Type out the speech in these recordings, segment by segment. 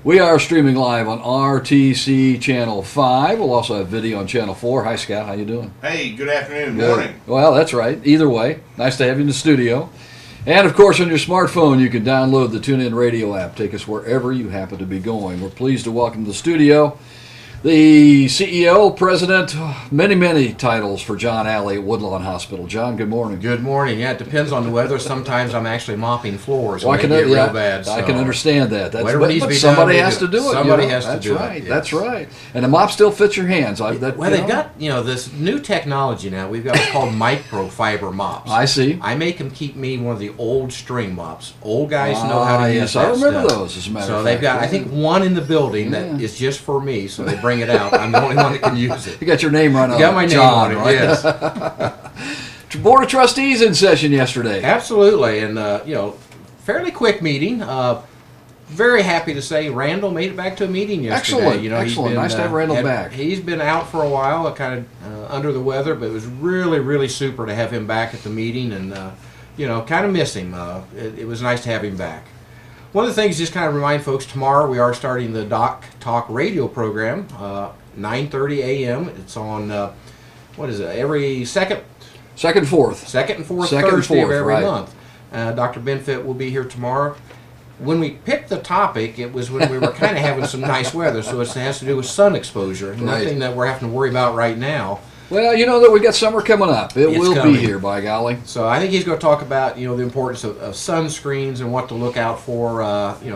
We are streaming live on RTC Channel 5. We'll also have video on Channel 4. Hi, Scott. How you doing? Hey, good afternoon. Good. Morning. Well, that's right. Either way, nice to have you in the studio. And, of course, on your smartphone, you can download the TuneIn Radio app. Take us wherever you happen to be going. We're pleased to welcome to the studio the CEO, President, many titles for John Alley at Woodlawn Hospital. John, good morning. Good morning. Yeah, it depends on the weather. Sometimes I'm actually mopping floors Well, when they get real bad. I can understand that. That's whatever needs to be done, somebody has to do it. Somebody has to That's do right. it. That's right. And the mop still fits your hands. Well, they've got this new technology now. We've got what's called microfiber mops. I see. I make them keep me one of the old string mops. Old guys know how to use yes, that I remember stuff. those, as a matter So of they've fact. got, I think, one in the building that is just for me. So they bring it out. I'm the only one that can use it. You got your name right on it. You got my name John, on it. right? Yes. Board of Trustees in session yesterday. Absolutely, and fairly quick meeting. Very happy to say Randall made it back to a meeting yesterday. Excellent, excellent. Nice to have Randall back. He's been out for a while, kind of under the weather, but it was really super to have him back at the meeting, and kind of miss him. It was nice to have him back. One of the things, just kind of remind folks, tomorrow we are starting the Doc Talk radio program, 9:30 a.m. It's on every second and fourth Thursday of every month. Dr. Benfit will be here tomorrow. When we picked the topic, it was when we were kind of having some nice weather, so it has to do with sun exposure. Right. Nothing that we're having to worry about right now. Well, you know that we got summer coming up. It's will coming. be here, by golly. So I think he's going to talk about the importance of sunscreens and what to look out for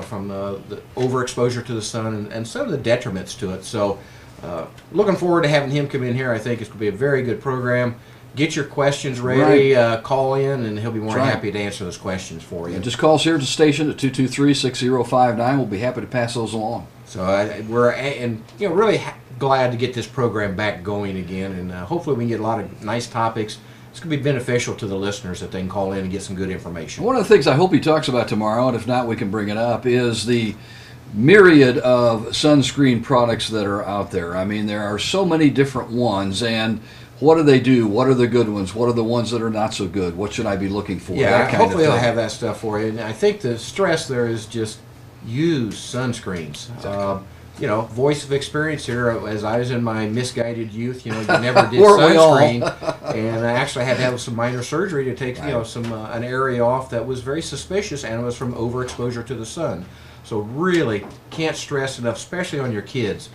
from the overexposure to the sun and some of the detriments to it. So looking forward to having him come in here. I think it's going to be a very good program. Get your questions ready, call in, and he'll be more than happy to answer those questions for you. And just call us here at the station at 223-6059. We'll be happy to pass those along. So we're really glad to get this program back going again, and hopefully we can get a lot of nice topics. It's going to be beneficial to the listeners that they can call in and get some good information. One of the things I hope he talks about tomorrow, and if not, we can bring it up, is the myriad of sunscreen products that are out there. I mean, there are so many different ones, and what do they do? What are the good ones? What are the ones that are not so good? What should I be looking for? Yeah, hopefully I'll have that stuff for you. And I think the stress there is just use sunscreens. Exactly. Voice of experience here, as I was in my misguided youth, you never did sunscreen, and I actually had to have some minor surgery to take, an area off that was very suspicious, and it was from overexposure to the sun. So really can't stress enough, especially on your kids.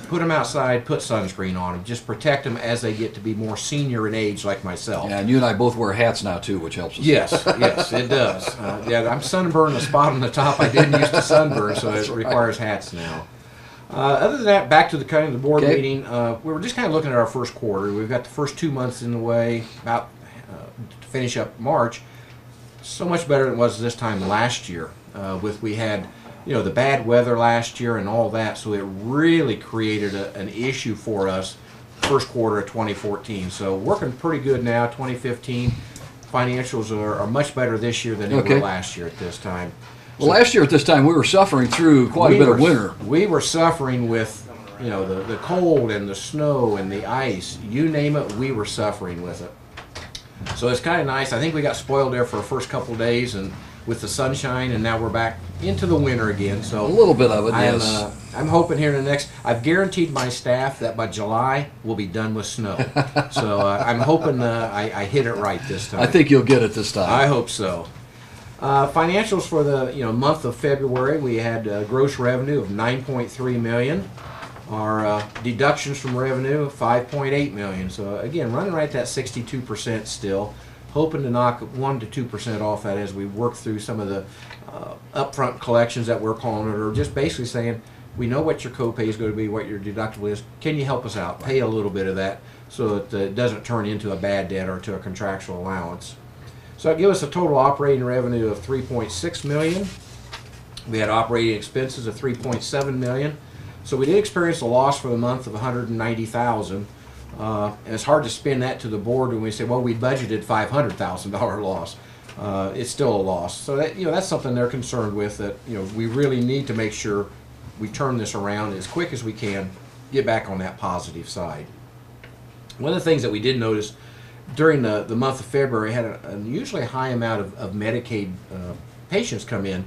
Put them outside, put sunscreen on them. Just protect them as they get to be more senior in age, like myself. Yeah, and you and I both wear hats now, too, which helps us. Yes, it does. I'm sunburned a spot on the top I didn't used to sunburn, so it requires hats now. Other than that, back to the board meeting, we were just kind of looking at our first quarter. We've got the first 2 months in the way, about to finish up March. So much better than it was this time last year. We had the bad weather last year and all that, so it really created an issue for us first quarter of 2014. So working pretty good now. 2015 financials are much better this year than they were last year at this time. Well, last year at this time, we were suffering through quite a bit of winter. We were suffering with the cold and the snow and the ice. You name it, we were suffering with it. So it's kind of nice. I think we got spoiled there for the first couple of days and with the sunshine, and now we're back into the winter again. So a little bit of it, yes. I'm hoping here in the next, I've guaranteed my staff that by July we'll be done with snow. So I'm hoping I hit it right this time. I think you'll get it this time. I hope so. Financials for the month of February, we had gross revenue of $9.3 million. Our deductions from revenue of $5.8 million. So again, running right at that 62% still. Hoping to knock 1 to 2% off that as we work through some of the upfront collections that we're calling it, or just basically saying, we know what your copay is going to be, what your deductible is. Can you help us out? Pay a little bit of that so that it doesn't turn into a bad debt or to a contractual allowance. So that gives us a total operating revenue of $3.6 million. We had operating expenses of $3.7 million. So we did experience a loss for the month of $190,000. And it's hard to spin that to the board when we say, well, we budgeted $500,000 loss. It's still a loss. So that, that's something they're concerned with, that we really need to make sure we turn this around as quick as we can, get back on that positive side. One of the things that we did notice during the month of February had an unusually high amount of Medicaid patients come in.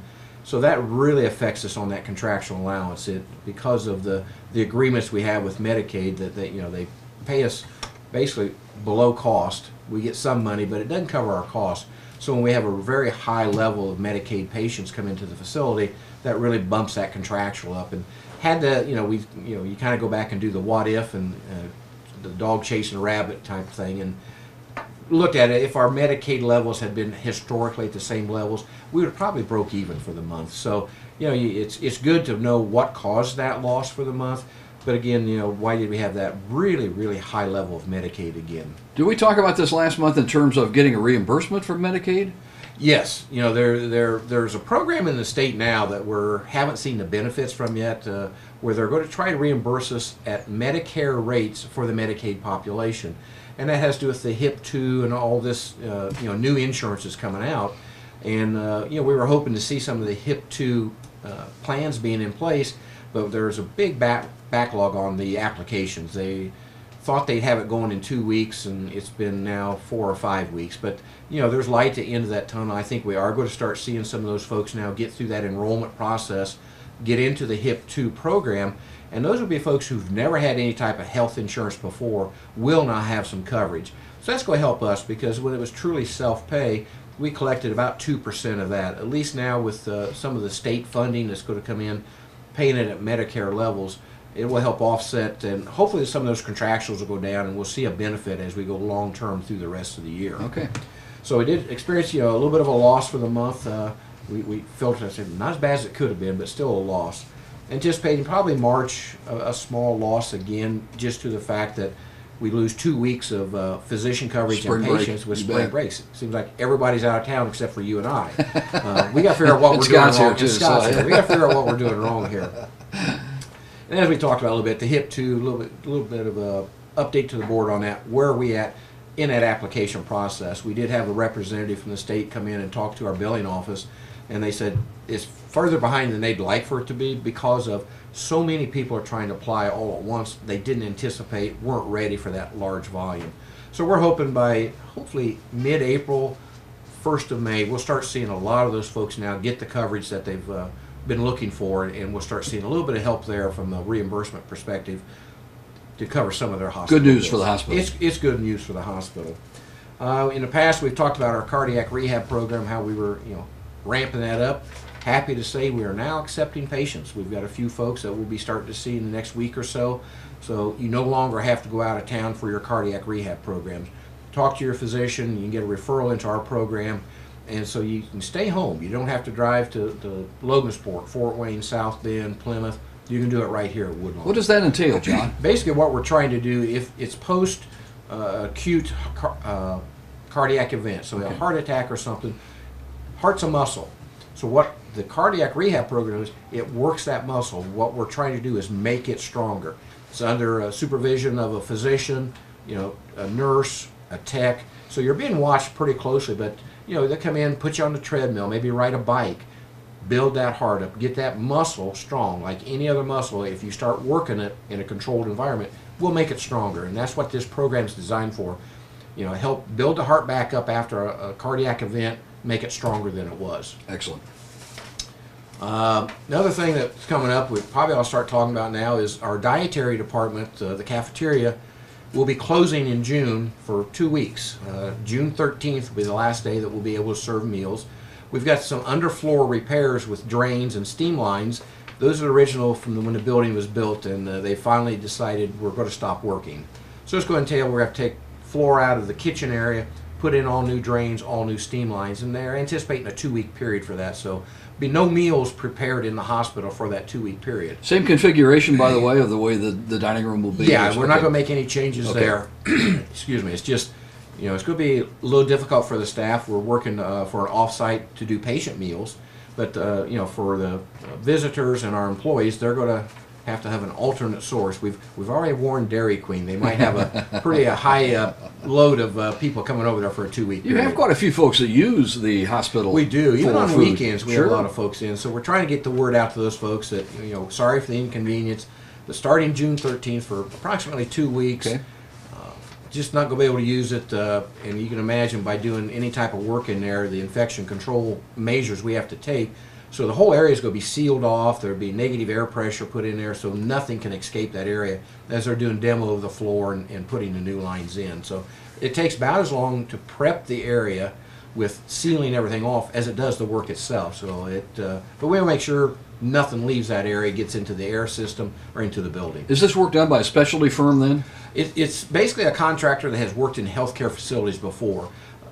So that really affects us on that contractual allowance. Because of the agreements we have with Medicaid that they pay us basically below cost. We get some money, but it doesn't cover our costs. So when we have a very high level of Medicaid patients come into the facility, that really bumps that contractual up. And had the you kind of go back and do the what if and the dog chasing a rabbit type thing, and looked at it. If our Medicaid levels had been historically at the same levels, we would have probably broke even for the month. So it's good to know what caused that loss for the month. But again, why did we have that really, really high level of Medicaid again? Did we talk about this last month in terms of getting a reimbursement from Medicaid? Yes, there's a program in the state now that we haven't seen the benefits from yet, where they're going to try to reimburse us at Medicare rates for the Medicaid population, and that has to do with the HIP 2 and all this new insurance is coming out, and we were hoping to see some of the HIP 2 plans being in place, but there's a big backlog on the applications. They thought they'd have it going in 2 weeks, and it's been now 4 or 5 weeks. But there's light at the end of that tunnel. I think we are going to start seeing some of those folks now get through that enrollment process, get into the HIP 2 program, and those will be folks who've never had any type of health insurance before, will now have some coverage. So that's going to help us, because when it was truly self-pay, we collected about 2% of that. At least now with some of the state funding that's going to come in, paying it at Medicare levels, it will help offset, and hopefully some of those contractuals will go down, and we'll see a benefit as we go long term through the rest of the year. Okay. So we did experience a little bit of a loss for the month. We felt not as bad as it could have been, but still a loss. Anticipating probably March a small loss again, just to the fact that we lose 2 weeks of physician coverage Spring and patients break. with You spring bet. breaks. It seems like everybody's out of town except for you and I. We got to figure out what we're doing Scott's here wrong. too, And Scott's so- here. We got to figure out what we're doing wrong here. And as we talked about a little bit, the HIP 2, a little bit of a update to the board on that. Where are we at in that application process? We did have a representative from the state come in and talk to our billing office, and they said it's further behind than they'd like for it to be because of so many people are trying to apply all at once. They didn't anticipate, weren't ready for that large volume. So we're hoping by hopefully mid-April, 1st of May, we'll start seeing a lot of those folks now get the coverage that they've been looking for, and we'll start seeing a little bit of help there from a reimbursement perspective to cover some of their hospital Good news bills. for the hospital. It's good news for the hospital. In the past, we've talked about our cardiac rehab program, how we were ramping that up. Happy to say we are now accepting patients. We've got a few folks that we'll be starting to see in the next week or so. So you no longer have to go out of town for your cardiac rehab programs. Talk to your physician. You can get a referral into our program. And so you can stay home. You don't have to drive to Logansport, Fort Wayne, South Bend, Plymouth. You can do it right here at Woodlawn. What does that entail, John? Basically, what we're trying to do, if it's post acute cardiac event, so a heart attack or something, heart's a muscle. So what the cardiac rehab program is, it works that muscle. What we're trying to do is make it stronger. It's under supervision of a physician, a nurse, a tech. So you're being watched pretty closely, but they come in, put you on the treadmill, maybe ride a bike, build that heart up, get that muscle strong. Like any other muscle, if you start working it in a controlled environment, we'll make it stronger. And that's what this program is designed for. Help build the heart back up after a cardiac event, make it stronger than it was. Excellent. Another thing that's coming up, we probably ought to start talking about now, is our dietary department, the cafeteria, will be closing in June for 2 weeks. June 13th will be the last day that we'll be able to serve meals. We've got some underfloor repairs with drains and steam lines. Those are original from when the building was built, and they finally decided we're going to stop working. So it's going to entail we're going to take floor out of the kitchen area, put in all new drains, all new steam lines, and they're anticipating a 2-week period for that. So be no meals prepared in the hospital for that 2-week period. Same configuration, by the way, of the way the dining room will be. Yeah, we're not going to make any changes Okay. there. Excuse me. It's just, it's going to be a little difficult for the staff. We're working for an off-site to do patient meals, but for the visitors and our employees, they're going to have an alternate source. We've already warned Dairy Queen. They might have a pretty high load of people coming over there for a 2-week You period. have quite a few folks that use the hospital. We do. Even for on food. weekends, we have Sure. a lot of folks in. So we're trying to get the word out to those folks that, sorry for the inconvenience. But starting June 13th for approximately 2 weeks, Okay. just not going to be able to use it. And you can imagine by doing any type of work in there, the infection control measures we have to take So the whole area is going to be sealed off. There'll be negative air pressure put in there, so nothing can escape that area as they're doing demo of the floor and putting the new lines in. So it takes about as long to prep the area with sealing everything off as it does the work itself. So but we'll make sure nothing leaves that area, gets into the air system or into the building. Is this work done by a specialty firm then? It's basically a contractor that has worked in healthcare facilities before.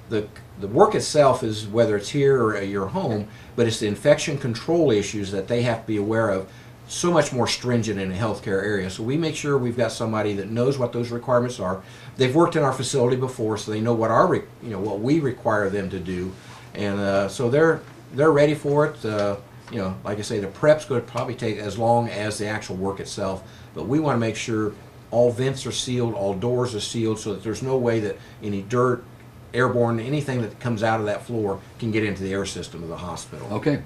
The work itself is whether it's here or at your home, but it's the infection control issues that they have to be aware of, so much more stringent in a healthcare area. So we make sure we've got somebody that knows what those requirements are. They've worked in our facility before, so they know what what we require them to do, and so they're ready for it. Like I say, the prep's going to probably take as long as the actual work itself, but we want to make sure all vents are sealed, all doors are sealed, so that there's no way that any dirt, airborne, anything that comes out of that floor can get into the air system of the hospital. Okay.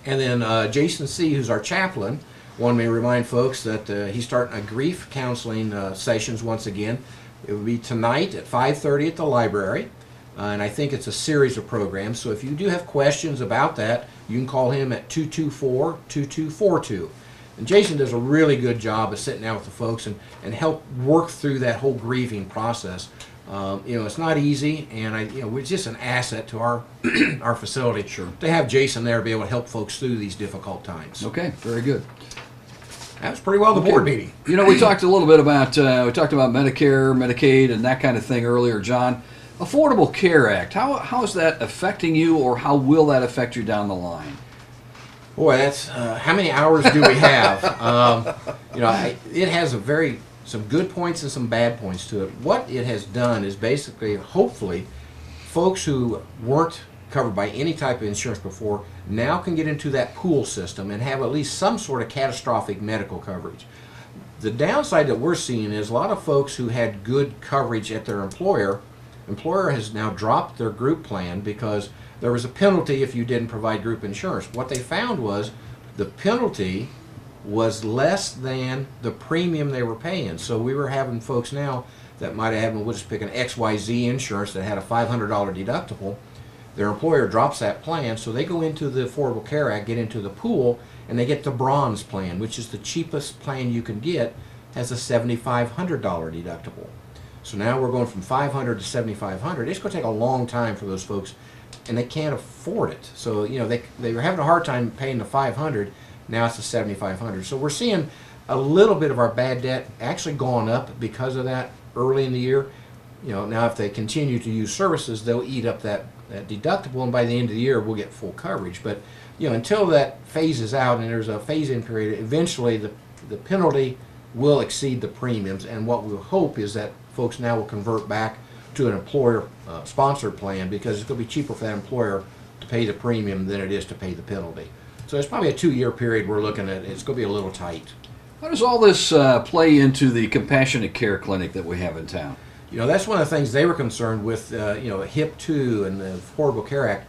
And then Jason C., who's our chaplain, wanted me to remind folks that he's starting a grief counseling sessions once again. It will be tonight at 5:30 at the library, and I think it's a series of programs. So if you do have questions about that, you can call him at 224-2242. And Jason does a really good job of sitting down with the folks and help work through that whole grieving process. It's not easy, and it's just an asset to our our facility. Sure. To have Jason there to be able to help folks through these difficult times. Okay, very good. That was pretty well the board meeting. We talked a little bit about Medicare, Medicaid, and that kind of thing earlier, John. Affordable Care Act. How is that affecting you, or how will that affect you down the line? Boy, that's how many hours do we have? It has some good points and some bad points to it. What it has done is basically, hopefully, folks who weren't covered by any type of insurance before now can get into that pool system and have at least some sort of catastrophic medical coverage. The downside that we're seeing is a lot of folks who had good coverage at their employer has now dropped their group plan because there was a penalty if you didn't provide group insurance. What they found was the penalty was less than the premium they were paying. So we were having folks now that might have we'll just pick an XYZ insurance that had a $500 deductible. Their employer drops that plan, so they go into the Affordable Care Act, get into the pool, and they get the bronze plan, which is the cheapest plan you can get, has a $7,500 deductible. So now we're going from $500 to $7,500. It's going to take a long time for those folks, and they can't afford it. So they were having a hard time paying the $500. Now it's the $7,500. So we're seeing a little bit of our bad debt actually going up because of that early in the year. Now if they continue to use services, they'll eat up that deductible, and by the end of the year we'll get full coverage. But until that phases out and there's a phase-in period, eventually the penalty will exceed the premiums. And what we'll hope is that folks now will convert back to an employer sponsored plan, because it's going to be cheaper for that employer to pay the premium than it is to pay the penalty. So it's probably a 2-year period we're looking at. It's going to be a little tight. How does all this play into the compassionate care clinic that we have in town? That's one of the things they were concerned with, HIP 2 and the Affordable Care Act.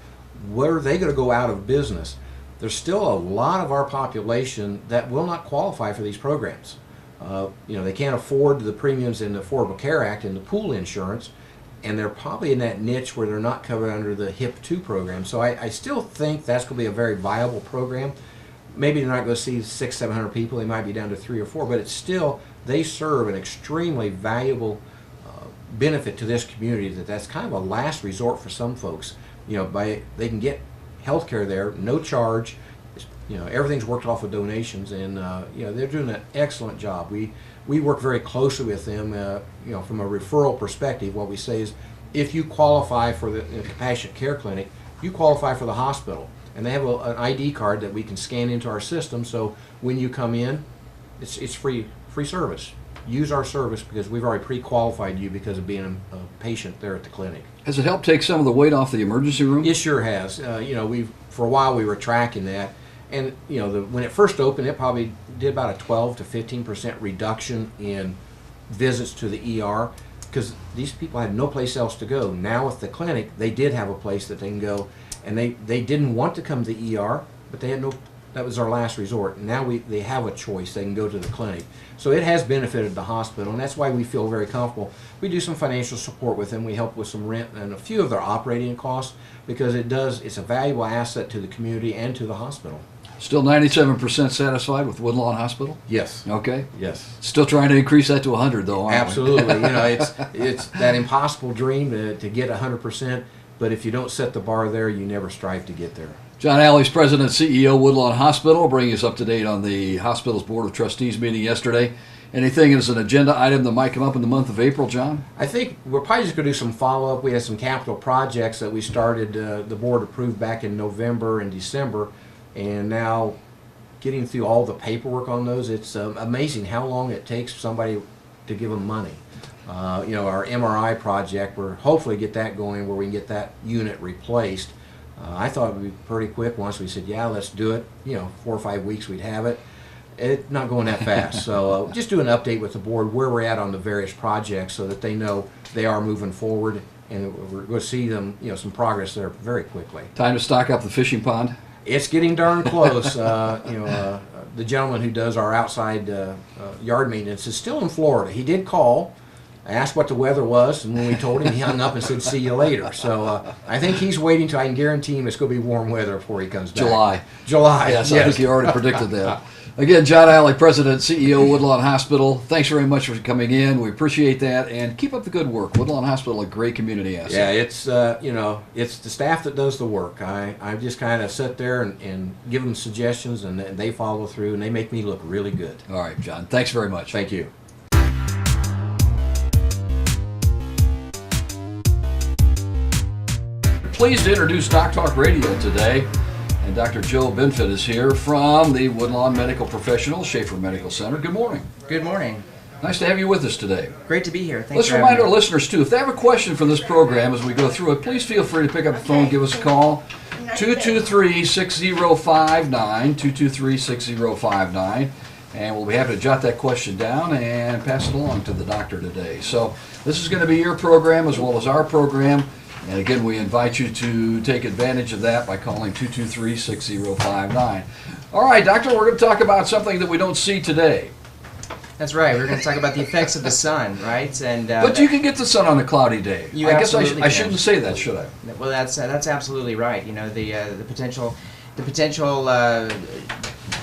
Where are they going to go out of business? There's still a lot of our population that will not qualify for these programs. They can't afford the premiums in the Affordable Care Act and the pool insurance, and they're probably in that niche where they're not covered under the HIP 2 program. So I still think that's going to be a very viable program. Maybe they're not going to see 600-700 people. They might be down to 3 or 4, but it's still, they serve an extremely valuable benefit to this community. That's kind of a last resort for some folks. They can get health care there, no charge. Everything's worked off of donations, and they're doing an excellent job. We work very closely with them. From a referral perspective, what we say is, if you qualify for the Compassionate Care Clinic, you qualify for the hospital, and they have an ID card that we can scan into our system. So when you come in, it's free service. Use our service because we've already pre-qualified you because of being a patient there at the clinic. Has it helped take some of the weight off the emergency room? It sure has. For a while we were tracking that. And when it first opened, it probably did about a 12 to 15% reduction in visits to the ER, because these people had no place else to go. Now with the clinic, they did have a place that they can go, and they didn't want to come to the ER, but they had that was our last resort. Now they have a choice. They can go to the clinic. So it has benefited the hospital, and that's why we feel very comfortable. We do some financial support with them. We help with some rent and a few of their operating costs because it's a valuable asset to the community and to the hospital. Still 97% satisfied with Woodlawn Hospital? Yes. Okay. Yes. Still trying to increase that to 100, though, aren't we? Absolutely. It's that impossible dream to get 100%, but if you don't set the bar there, you never strive to get there. John Alley's President and CEO, Woodlawn Hospital, bringing us up to date on the hospital's Board of Trustees meeting yesterday. Anything as an agenda item that might come up in the month of April, John? I think we're probably just going to do some follow-up. We had some capital projects that we started, the board approved back in November and December, and now getting through all the paperwork on those, it's amazing how long it takes somebody to give them money. Our MRI project, we're hopefully get that going where we can get that unit replaced. I thought it would be pretty quick once we said, yeah, let's do it. 4 or 5 weeks we'd have it. It's not going that fast. So just do an update with the board where we're at on the various projects so that they know they are moving forward, and we're going to see them, some progress there very quickly. Time to stock up the fishing pond? It's getting darn close. The gentleman who does our outside yard maintenance is still in Florida. He did call. I asked what the weather was, and when we told him, he hung up and said, see you later. So I think he's waiting till I can guarantee him it's going to be warm weather before he comes back. July. Yes, I think you already predicted that. Again, John Alley, President, CEO, Woodlawn Hospital. Thanks very much for coming in. We appreciate that, and keep up the good work. Woodlawn Hospital, a great community asset. Yeah, it's the staff that does the work. I just kind of sit there and give them suggestions, and they follow through, and they make me look really good. All right, John. Thanks very much. Thank you. Pleased to introduce Doc Talk Radio today, and Dr. Joe Benfit is here from the Woodlawn Medical Professionals, Schaefer Medical Center. Good morning. Good morning. Nice to have you with us today. Great to be here. Thanks Let's for remind having our me. listeners, too, if they have a question for this program as we go through it, please feel free to pick up the phone, give us a call, 223-6059, 223-6059, and we'll be happy to jot that question down and pass it along to the doctor today. So this is going to be your program as well as our program. And again, we invite you to take advantage of that by calling 223-6059. All right, Doctor, we're going to talk about something that we don't see today. That's right. We're going to talk about the effects of the sun, right? And But you can get the sun on a cloudy day. You I guess I absolutely shouldn't can. say that, should I? Well, that's absolutely right. The potential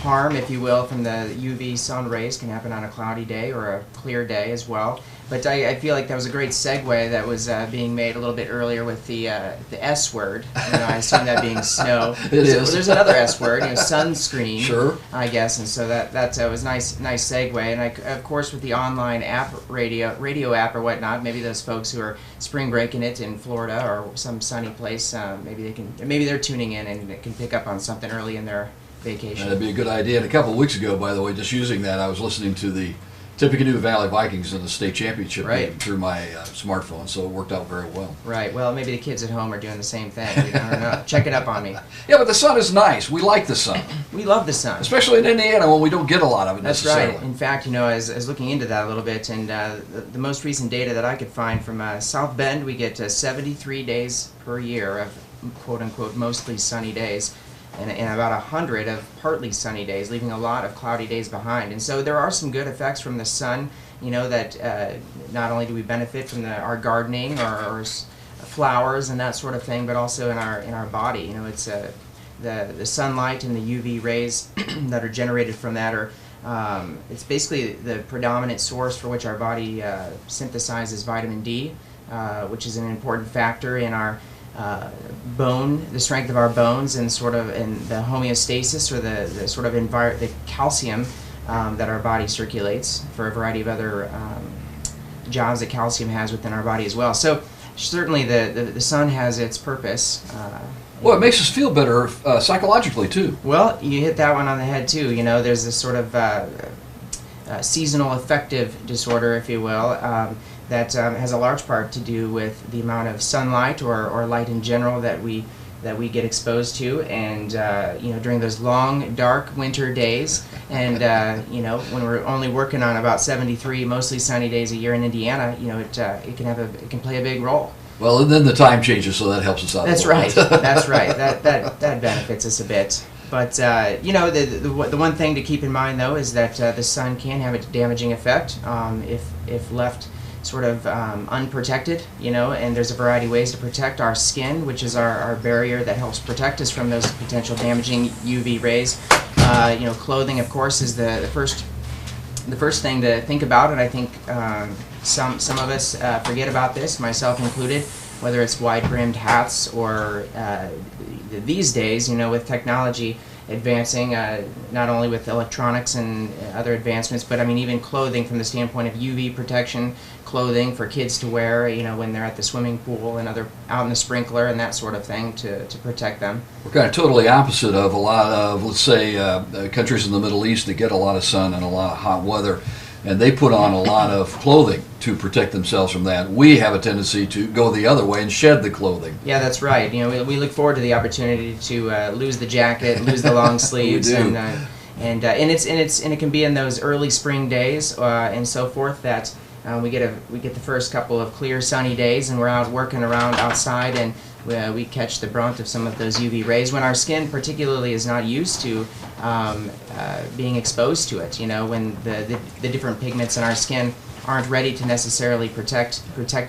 harm, if you will, from the UV sun rays can happen on a cloudy day or a clear day as well. But I feel like that was a great segue that was being made a little bit earlier with the S word. I assume that being snow. It is. There's another S word, sunscreen. Sure. I guess, and so that was nice segue. And of course, with the online app, radio app or whatnot, maybe those folks who are spring breaking it in Florida or some sunny place, maybe they're tuning in and can pick up on something early in their vacation. That'd be a good idea. And a couple of weeks ago, by the way, just using that, I was listening to the Tippecanoe Valley Vikings in the state championship game through my smartphone, so it worked out very well. Right. Well, maybe the kids at home are doing the same thing. I don't know. Check it up on me. Yeah, but the sun is nice. We like the sun. We love the sun. Especially in Indiana when we don't get a lot of it That's necessarily. right. In fact, as looking into that a little bit, and the most recent data that I could find from South Bend, we get 73 days per year of quote-unquote mostly sunny days. And about 100 of partly sunny days, leaving a lot of cloudy days behind. And so there are some good effects from the sun, that not only do we benefit from our gardening or flowers and that sort of thing, but also in our body. It's the sunlight and the UV rays that are generated from that are it's basically the predominant source for which our body synthesizes vitamin D, which is an important factor in our the strength of our bones, and in the homeostasis or the the calcium that our body circulates for a variety of other jobs that calcium has within our body as well. So certainly the sun has its purpose. Well, it makes us feel better psychologically too. Well, you hit that one on the head too. There's this seasonal affective disorder, if you will, that has a large part to do with the amount of sunlight or light in general that we get exposed to, and during those long, dark winter days, and when we're only working on about 73 mostly sunny days a year in Indiana, it can play a big role. Well, and then the time changes, so that helps us out. That's right. That's right. That benefits us a bit. But the one thing to keep in mind though is that the sun can have a damaging effect if left sort of unprotected, and there's a variety of ways to protect our skin, which is our barrier that helps protect us from those potential damaging UV rays. Clothing, of course, is the first thing to think about, and I think some of us forget about this, myself included, whether it's wide-brimmed hats or these days, with technology advancing, not only with electronics and other advancements, but I mean even clothing from the standpoint of UV protection, clothing for kids to wear, when they're at the swimming pool and out in the sprinkler and that sort of thing to protect them. We're kind of totally opposite of a lot of, let's say, countries in the Middle East that get a lot of sun and a lot of hot weather, and they put on a lot of clothing to protect themselves from that. We have a tendency to go the other way and shed the clothing. Yeah, that's right. We look forward to the opportunity to lose the jacket, lose the long sleeves, and it can be in those early spring days and so forth that we get the first couple of clear sunny days, and we're out working around outside, and we catch the brunt of some of those UV rays when our skin particularly is not used to being exposed to it. When the different pigments in our skin aren't ready to necessarily protect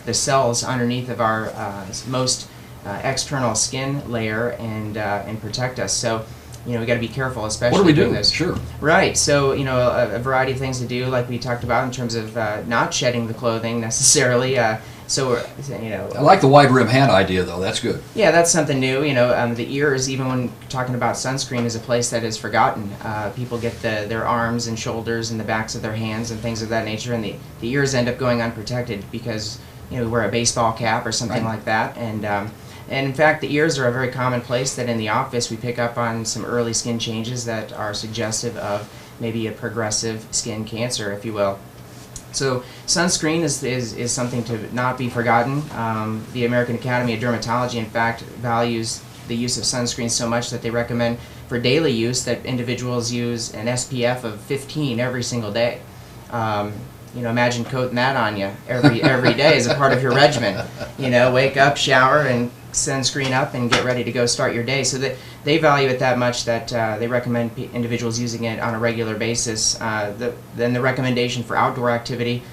the cells underneath of our most external skin layer and protect us. So we got to be careful, especially what do we doing do? this. Sure. Right. So a variety of things to do, like we talked about in terms of not shedding the clothing necessarily. I like the wide rim hat idea, though. That's good. Yeah, that's something new. The ears, even when talking about sunscreen, is a place that is forgotten. People get their arms and shoulders and the backs of their hands and things of that nature, and the ears end up going unprotected because we wear a baseball cap or something right. like that. And in fact, the ears are a very common place that in the office we pick up on some early skin changes that are suggestive of maybe a progressive skin cancer, if you will. So sunscreen is something to not be forgotten. The American Academy of Dermatology, in fact, values the use of sunscreen so much that they recommend for daily use that individuals use an SPF of 15 every single day. Imagine coating that on you every day as a part of your regimen. Wake up, shower, and sunscreen up and get ready to go start your day. So that they value it that much that they recommend individuals using it on a regular basis. Then the recommendation for outdoor activity,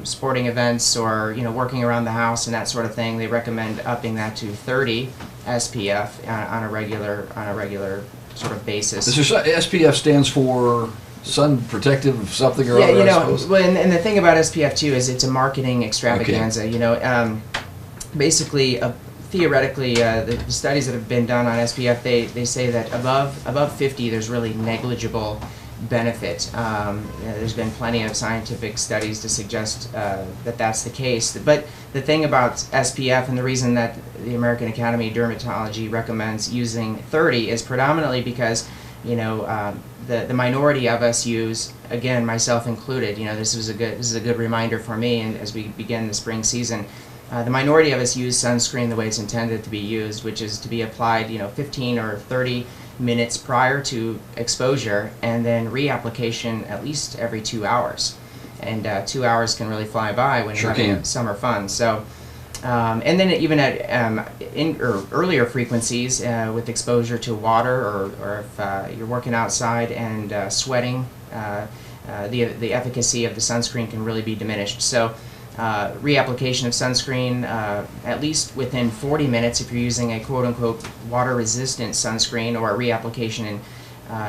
sporting events, or working around the house and that sort of thing, they recommend upping that to 30 SPF on a regular sort of basis. SPF stands for sun protective something or other, I suppose. Well, and the thing about SPF too is it's a marketing extravaganza. Okay. Basically, theoretically, the studies that have been done on SPF, they say that above 50, there's really negligible benefit. There's been plenty of scientific studies to suggest that that's the case. But the thing about SPF, and the reason that the American Academy of Dermatology recommends using 30 is predominantly because the minority of us use, again, myself included. This is a good reminder for me, and as we begin the spring season. The minority of us use sunscreen the way it's intended to be used, which is to be applied 15 or 30 minutes prior to exposure, and then reapplication at least every 2 hours. And 2 hours can really fly by when you're having summer fun. So, and then even at earlier frequencies with exposure to water, or if you're working outside and sweating, the efficacy of the sunscreen can really be diminished. So. Reapplication of sunscreen at least within 40 minutes if you're using a quote-unquote water-resistant sunscreen, or a reapplication in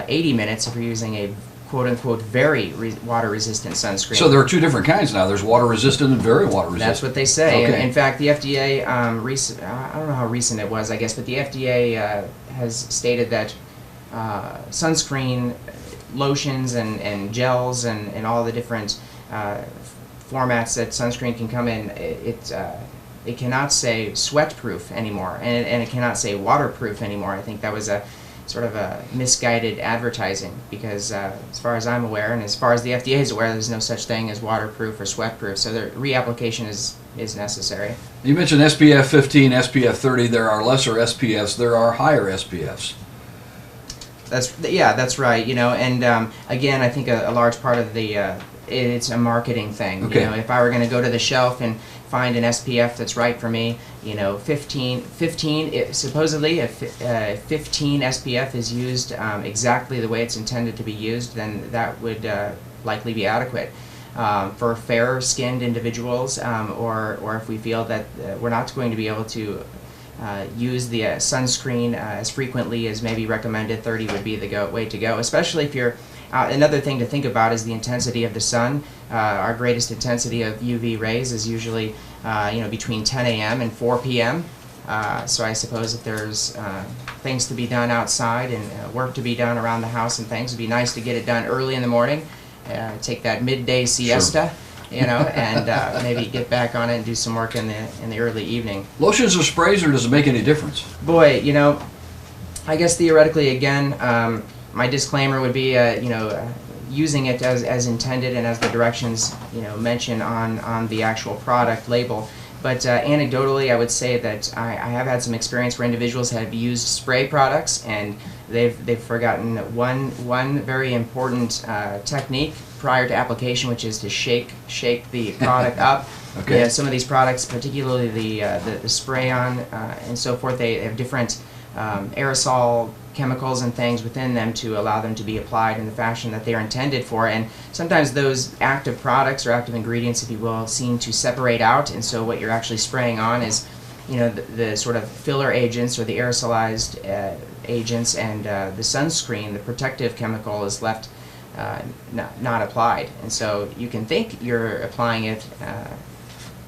80 minutes if you're using a quote-unquote very water-resistant sunscreen. So there are two different kinds now. There's water-resistant and very water-resistant. That's what they say. Okay. In fact, the FDA, I don't know how recent it was, I guess, but the FDA has stated that sunscreen lotions and gels and all the different formats that sunscreen can come in, it cannot say sweat-proof anymore, and it cannot say waterproof anymore. I think that was a sort of a misguided advertising, because as far as I'm aware, and as far as the FDA is aware, there's no such thing as waterproof or sweat-proof, so the reapplication is necessary. You mentioned SPF 15, SPF 30. There are lesser SPFs. There are higher SPFs. That's right. And again, I think a large part of the it's a marketing thing. Okay. You know, if I were going to go to the shelf and find an SPF that's right for me, you know, 15 supposedly if 15 SPF is used exactly the way it's intended to be used, then that would likely be adequate. For fairer skinned individuals, or if we feel that we're not going to be able to use the sunscreen as frequently as maybe recommended, 30 would be the way to go, especially if you're another thing to think about is the intensity of the sun. Our greatest intensity of UV rays is usually between 10 a.m. and 4 p.m. So I suppose if there's things to be done outside and work to be done around the house and things, it'd be nice to get it done early in the morning, take that midday siesta. Sure. And maybe get back on it and do some work in the early evening. Lotions or sprays, or does it make any difference? Boy, I guess theoretically, again, my disclaimer would be, using it as intended and as the directions, mention on the actual product label. But anecdotally, I would say that I have had some experience where individuals have used spray products and they've forgotten one very important technique prior to application, which is to shake the product up. Okay. Yeah, some of these products, particularly the spray-on and so forth, they have different aerosol chemicals and things within them to allow them to be applied in the fashion that they are intended for, and sometimes those active products or active ingredients, if you will, seem to separate out, and so what you're actually spraying on is the sort of filler agents or the aerosolized agents, and the sunscreen, the protective chemical, is left not applied, and so you can think you're applying it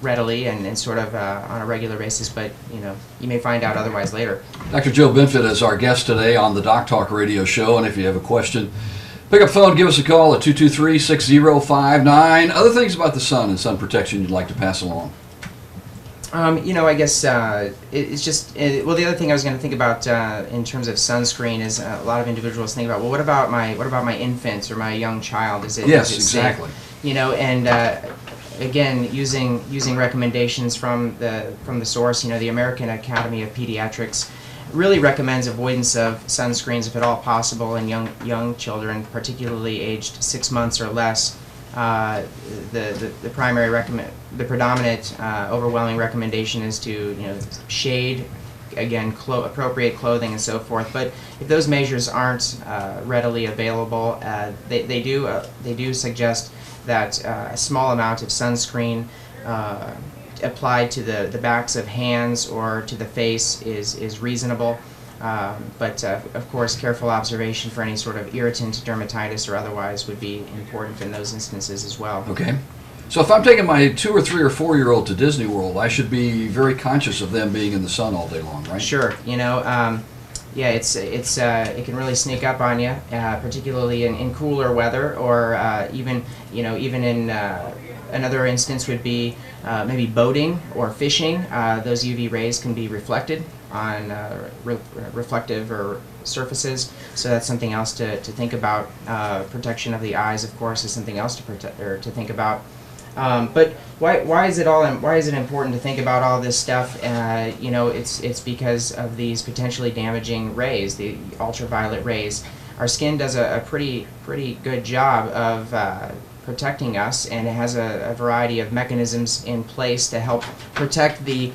readily and sort of on a regular basis, but you may find out otherwise later. Dr. Joe Benfit is our guest today on the Doc Talk radio show, and if you have a question, pick up the phone, give us a call at 223-6059. Other things about the sun and sun protection you'd like to pass along? I guess it's just well, the other thing I was going to think about in terms of sunscreen is a lot of individuals think about, well, what about my infants or my young child? Is it exactly safe? And again, using recommendations from the source, the American Academy of Pediatrics really recommends avoidance of sunscreens if at all possible in young children, particularly aged 6 months or less. The predominant overwhelming recommendation is to shade, again, appropriate clothing and so forth. But if those measures aren't readily available, they do suggest that a small amount of sunscreen applied to the backs of hands or to the face is reasonable. But of course, careful observation for any sort of irritant, dermatitis, or otherwise would be important in those instances as well. Okay. So if I'm taking my 2 or 3 or 4-year-old to Disney World, I should be very conscious of them being in the sun all day long, right? Sure. It can really sneak up on you, particularly in cooler weather, or even in another instance would be maybe boating or fishing. Those UV rays can be reflected on reflective or surfaces, so that's something else to think about. Protection of the eyes, of course, is something else to think about. But why is it important to think about all this stuff? It's because of these potentially damaging rays, the ultraviolet rays. Our skin does a pretty good job of protecting us, and it has a variety of mechanisms in place to help protect the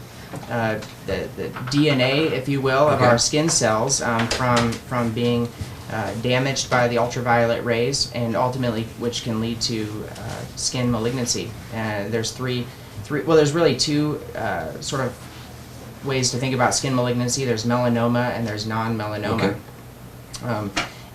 DNA, if you will, of our skin cells from being damaged by the ultraviolet rays, and ultimately which can lead to skin malignancy. There's there's really two sort of ways to think about skin malignancy. There's melanoma and there's non-melanoma.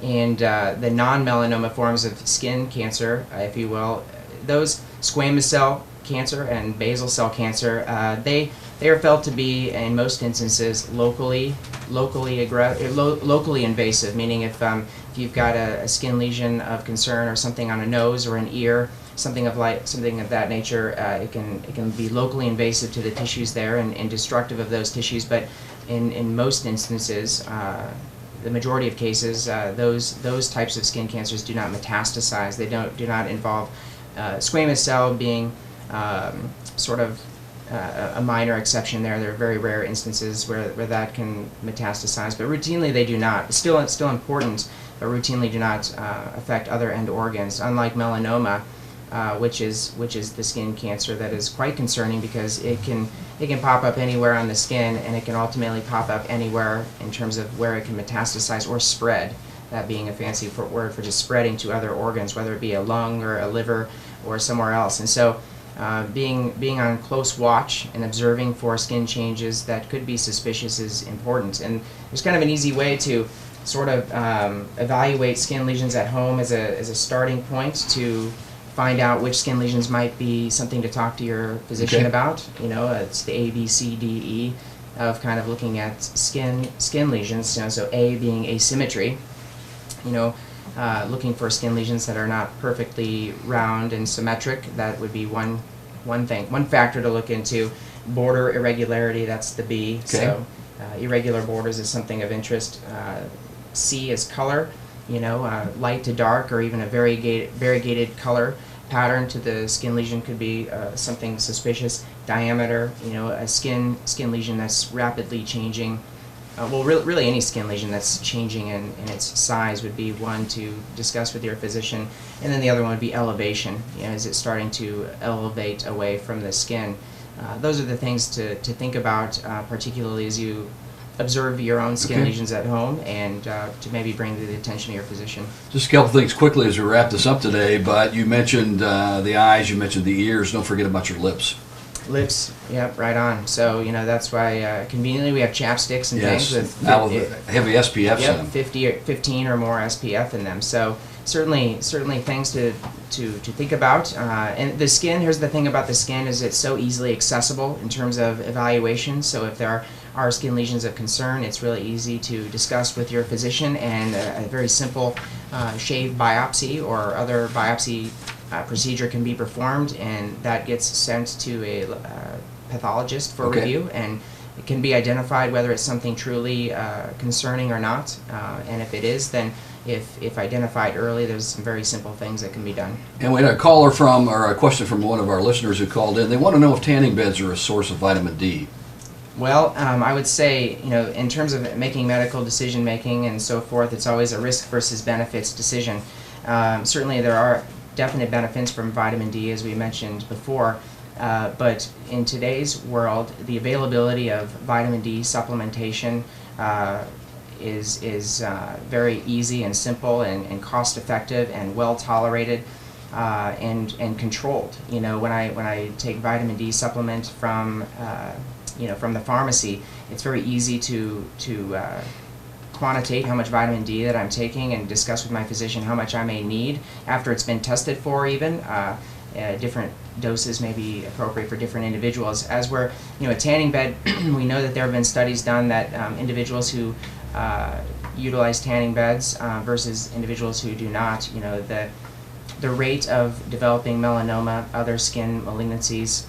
The non-melanoma forms of skin cancer, if you will, those squamous cell cancer and basal cell cancer, they are felt to be, in most instances, locally invasive. Meaning, if you've got a skin lesion of concern or something on a nose or an ear, something of that nature, it can be locally invasive to the tissues there and destructive of those tissues. But in most instances, the majority of cases, those types of skin cancers do not metastasize. They do not involve squamous cell being sort of a minor exception there. There are very rare instances where that can metastasize, but routinely they do not. It's still important, but routinely do not affect other end organs. Unlike melanoma, which is the skin cancer that is quite concerning because it can pop up anywhere on the skin, and it can ultimately pop up anywhere in terms of where it can metastasize or spread. That being a fancy word for just spreading to other organs, whether it be a lung or a liver or somewhere else. And so being on close watch and observing for skin changes that could be suspicious is important. And there's kind of an easy way to sort of evaluate skin lesions at home as a starting point to find out which skin lesions might be something to talk to your physician about. You know, it's the A, B, C, D, E of kind of looking at skin lesions. You know, so A being asymmetry. You know, looking for skin lesions that are not perfectly round and symmetric. That would be one factor to look into. Border irregularity, that's the B. Okay. So irregular borders is something of interest. C is color. You know, light to dark or even a variegated color pattern to the skin lesion could be something suspicious. Diameter, you know, a skin lesion that's rapidly changing. Well, really any skin lesion that's changing in its size would be one to discuss with your physician. And then the other one would be elevation. You know, is it starting to elevate away from the skin? Those are the things to think about, particularly as you observe your own skin lesions at home and to maybe bring to the attention of your physician. Just a couple things quickly as we wrap this up today, but you mentioned the eyes, you mentioned the ears. Don't forget about your lips. Lips, yep, right on. So, you know, that's why conveniently we have chapsticks and Yes, things with now with heavy SPFs in them. 15 or more SPF in them. So certainly things to think about. And the skin, here's the thing about the skin, is it's so easily accessible in terms of evaluation. So if there are skin lesions of concern, it's really easy to discuss with your physician, and a very simple shave biopsy or other biopsy procedure can be performed, and that gets sent to a pathologist for review, and it can be identified whether it's something truly concerning or not. And if it is, then if identified early, there's some very simple things that can be done. And we had a question from one of our listeners who called in. They want to know if tanning beds are a source of vitamin D. Well, I would say, you know, in terms of making medical decision making and so forth, it's always a risk versus benefits decision. Certainly there are definite benefits from vitamin D, as we mentioned before, but in today's world, the availability of vitamin D supplementation is very easy and simple and cost effective and well tolerated and controlled. You know, when I take vitamin D supplement from from the pharmacy, it's very easy to quantitate how much vitamin D that I'm taking and discuss with my physician how much I may need after it's been tested for even. Different doses may be appropriate for different individuals. As we're, a tanning bed, we know that there have been studies done that individuals who utilize tanning beds versus individuals who do not, the rate of developing melanoma, other skin malignancies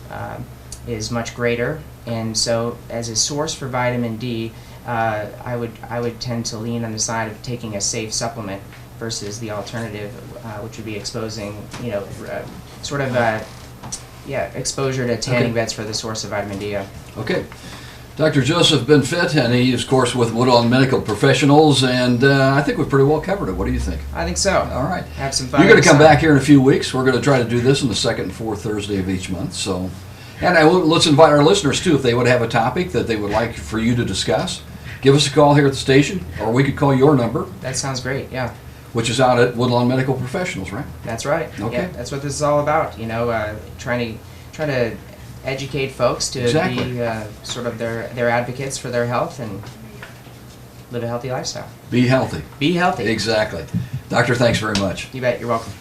is much greater. And so as a source for vitamin D, I would tend to lean on the side of taking a safe supplement versus the alternative, which would be exposing, exposure to tanning beds for the source of vitamin D. Okay. Dr. Joseph Benfit, and he is, of course, with Woodlawn Medical Professionals, and I think we've pretty well covered it. What do you think? I think so. All right. Have some fun. You're going to come back here in a few weeks. We're going to try to do this on the second and fourth Thursday of each month. So, and let's invite our listeners, too, if they would have a topic that they would like for you to discuss. Give us a call here at the station, or we could call your number. That sounds great, yeah. Which is out at Woodlawn Medical Professionals, right? That's right. Okay. Yeah, that's what this is all about, trying to educate folks to be sort of their advocates for their health and live a healthy lifestyle. Be healthy. Be healthy. Exactly. Doctor, thanks very much. You bet. You're welcome.